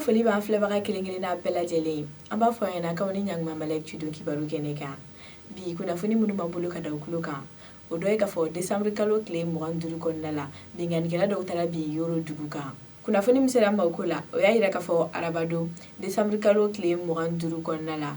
ka foli b'an filɛbaga kelen-kelen n'a bɛɛ lajɛlen an b'a fɔ ɲɛna k'aw ni ɲanguma Malɛk Tudo kibaru kɛnɛ kan bi kunnafoni minnu b'an bolo ka da u tulo kan o dɔ ye k'a fɔ décembre kalo tile 25 kɔnɔna la bingannikɛla dɔw taara bin Yoro dugu kan kunnafoni min sera ma o ko la o y'a yira k'a fɔ arabadon décembre kalo tile 25 kɔnɔna la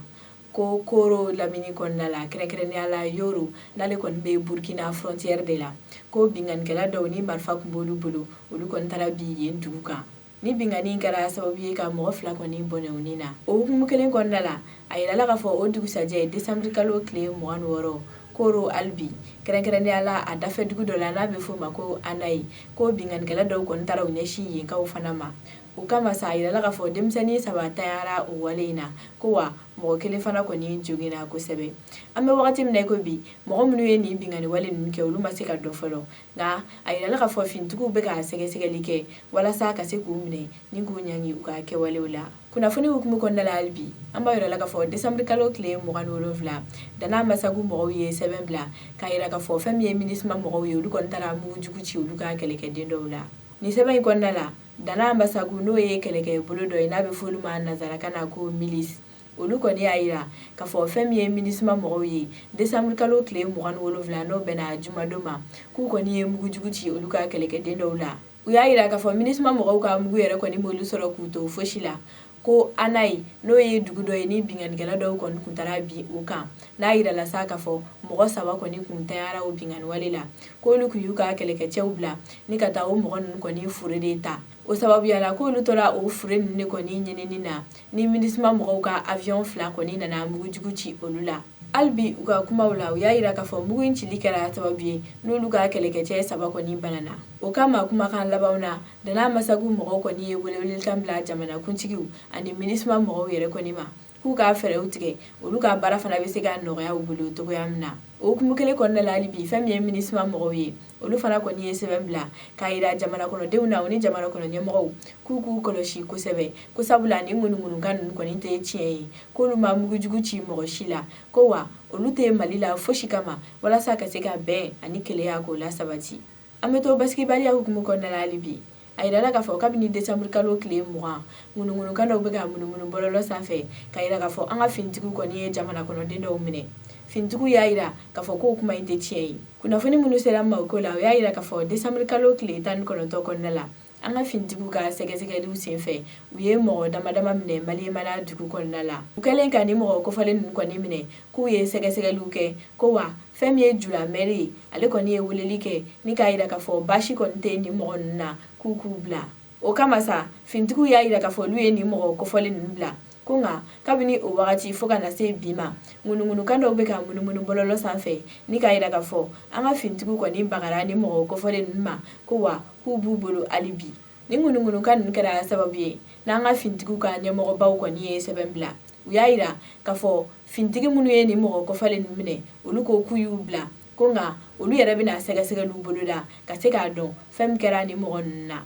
ko Koro lamini kɔnɔna la kɛrɛnkɛrɛnnenya la Yoro n'ale kɔni bɛ Burkina frontière de la ko bingannikɛla dɔw ni marifa kun b'olu bolo olu kɔni taara bin yen dugu kan ni bingani kɛra sababu ye ka mɔgɔ fila kɔni bɔnɛwuni na o hukumu kelen kɔnɔna la a yirala k'a fɔ o dugusajɛ décembre kalo tile 26 Koro Albi kɛrɛnkɛrɛnnenya la a dafɛ dugu dɔ la n'a bɛ f'o ma ko Anayi ko bingannikɛla dɔw kɔni taara u ɲɛsin yen kaw fana ma o kama sa a yirala k'a fɔ denmisɛnnin 3 tanyara o wale in na ko wa mɔgɔ kelen fana kɔni joginna kosɛbɛ an bɛ wagati min na ko bi mɔgɔ minnu ye nin bingani wale ninnu kɛ olu ma se ka dɔ fɔlɔ nka a yirala k'a fɔ finitigiw bɛ ka sɛgɛsɛgɛli kɛ walasa ka se k'u minɛ ni k'u ɲangi u ka kɛwalew la kunnafoni hukumu kɔnɔna la hali bi an b'a yirala k'a fɔ décembre kalo tile 27 Dana Masagu mɔgɔw ye sɛbɛn bila k'a yira k'a fɔ fɛn min ye MINUSMA mɔgɔw ye olu kɔni taara mugujugu ci olu ka kɛlɛkɛden dɔw la nin sɛbɛn in kɔnɔna la Dana Masagu n'o ye kɛlɛkɛ bolo dɔ ye n'a bɛ f'olu ma nazarakan na ko milice olu kɔni y'a yira k'a fɔ fɛn min ye MINUSMA mɔgɔw ye décembre kalo tile 27 n'o bɛnna jumadon ma k'u kɔni ye mugujugu ci olu ka kɛlɛkɛden dɔw la u y'a yira k'a fɔ MINUSMA mɔgɔw ka mugu yɛrɛ kɔni m'olu sɔrɔ k'u to fosi la ko Anayi n'o ye dugu dɔ ye ni bingannikɛla dɔw kɔni kun taara bin u kan n'a yirala sa k'a fɔ mɔgɔ 3 kɔni kun tanyara o bingani wale la k'olu kun y'u ka kɛlɛkɛcɛw bila ni ka taa o mɔgɔ ninnu kɔni fure de ta o sababuya la k'olu tora o fure ninnu de kɔni ɲinini na ni MINUSMA mɔgɔw ka avion 2 kɔni nana mugujugu ci olu la hali bi u ka kumaw la u y'a yira k'a fɔ mugu in cili kɛra sababu ye n'olu ka kɛlɛkɛcɛ 3 kɔni banana o kama kumakan labanw na Dana Masagu mɔgɔw kɔni ye welewelekan bila jamanakuntigiw ani MINUSMA mɔgɔw yɛrɛ kɔni ma k'u ka fɛɛrɛw tigɛ olu ka baara fana bɛ se ka nɔgɔya u bolo togoya min na o hukumu kelen kɔnɔna la hali bi fɛn min ye MINUSMA mɔgɔw ye olu fana kɔni ye sɛbɛn bila k'a yira jamana kɔnɔdenw na u ni jamana kɔnɔ ɲɛmɔgɔw k'u k'u kɔlɔsi kosɛbɛ ko sabula ni ŋunuŋunukan ninnu kɔni tɛ tiɲɛ ye k'olu ma mugujugu ci mɔgɔ si la ko wa olu tɛ Mali la fosi kama walasa ka se ka bɛn ani keleya k'o lasabati an bɛ to basigibaliya hukumu kɔnɔna la hali bi a yirala k'a fɔ kabini décembre kalo tile 20 ŋunuŋunukan dɔw bɛ ka munumunu bɔlɔlɔ sanfɛ k'a yira k'a fɔ an ka finitigiw kɔni ye jamana kɔnɔden dɔw minɛ finitigiw y'a yira k'a fɔ k'o kuma in tɛ tiɲɛ ye kunnafoni minnu sera an ma o ko la o y'a yira k'a fɔ décembre kalo tile 19 kɔnɔna la an ka finitigiw ka sɛgɛsɛgɛliw senfɛ u ye mɔgɔ damadama minɛ Maliɲɛmana dugu kɔnɔna la u kɛlen ka ni mɔgɔ kofɔlen ninnu kɔni minɛ k'u ye sɛgɛsɛgɛliw kɛ ko wa fɛn min ye Jula Mɛri ye ale kɔni ye weleli kɛ ni k'a yira k'a fɔ baasi kɔni tɛ nin mɔgɔ ninnu na k'u bila o kama sa finitigiw y'a yira k'a fɔ olu ye nin mɔgɔ kofɔlen ninnu bila ko nka kabini o wagati fo ka na se bi ma ŋunuŋunukan dɔw bɛ ka munumunu bɔlɔlɔ sanfɛ ni k'a yira k'a fɔ an ka finitigiw kɔni bagara ni mɔgɔ kofɔlen ninnu ma ko wa k'u b'u bolo hali bi ni ŋunuŋunukan ninnu kɛra sababu ye n'an ka finitigiw ka ɲɛmɔgɔbaw kɔni ye sɛbɛn bila u y'a yira k'a fɔ finitigi minnu ye nin mɔgɔ kofɔlen ninnu minɛ olu ko k'u y'u bila ko nka olu yɛrɛ bɛna sɛgɛsɛgɛliw boloda ka se k'a dɔn fɛn min kɛra nin mɔgɔ ninnu na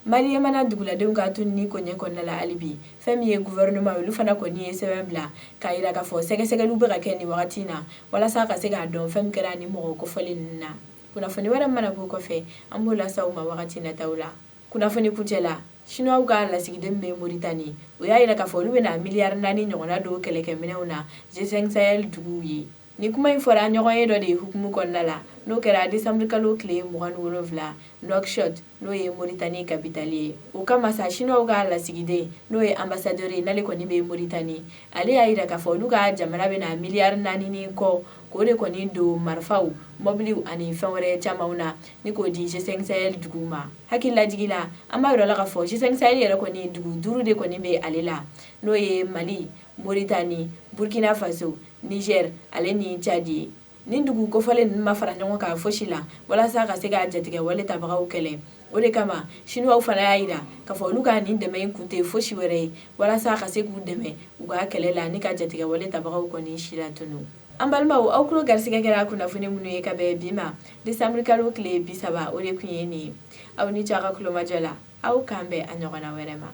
Maliɲɛmana duguladenw ka to ni koɲɛ kɔnɔna la hali bi fɛn min ye gouvernement olu fana kɔni ye sɛbɛn bila k'a yira k'a fɔ sɛgɛsɛgɛliw bɛ ka kɛ nin wagati in na walasa ka se k'a dɔn fɛn min kɛra nin mɔgɔ kofɔlen ninnu na kunnafoni wɛrɛ mana bɔ kɔfɛ an b'o lase aw ma wagati nataw la kunnafoni kuncɛ la Chinois ka lasigiden bɛ Moritani o y'a yira k'a fɔ olu bɛna miliyari 4 ɲɔgɔnna don kɛlɛkɛminɛnw na G5 Sahel duguw ye nin kuma in fɔra ɲɔgɔn ye dɔ de ye hukumu kɔnɔna la n'o kɛra décembre kalo tile 27 Nouakchott n'o ye Moritani capitale ye o kama sa Chinois ka lasigiden n'o ye ambassadeur ye n'ale kɔni bɛ Moritani ale y'a yira k'a fɔ olu ka jamana bɛna miliyari 4 ni kɔ k'o de kɔni don marifaw mobiliw ani fɛn wɛrɛ camanw na ni k'o di G5 Sahel duguw ma hakililajigi la an b'a yirala k'a fɔ G5 Sahel yɛrɛ kɔni dugu 5 de kɔni bɛ ale la n'o ye Mali Moritani Burkina Faso Niger ale ni Tchad ye nin dugu kofɔlen ninnu ma fara ɲɔgɔn kan fosi la walasa ka se ka jatigɛ wale tabagaw kɛlɛ o de kama Chinois fana y'a yira k'a fɔ olu ka nin dɛmɛ in kun tɛ fosi wɛrɛ ye walasa ka se k'u dɛmɛ u ka kɛlɛ la ni ka jatigɛ wale tabagaw kɔni si la tunu an balimaw aw kulo garisɛgɛ kɛra kunnafoni minnu ye ka bɛn bi ma décembre kalo tile 30 o de kun ye nin ye aw ni ce aw ka kulomajɔ la aw k'an bɛn a ɲɔgɔnna wɛrɛ ma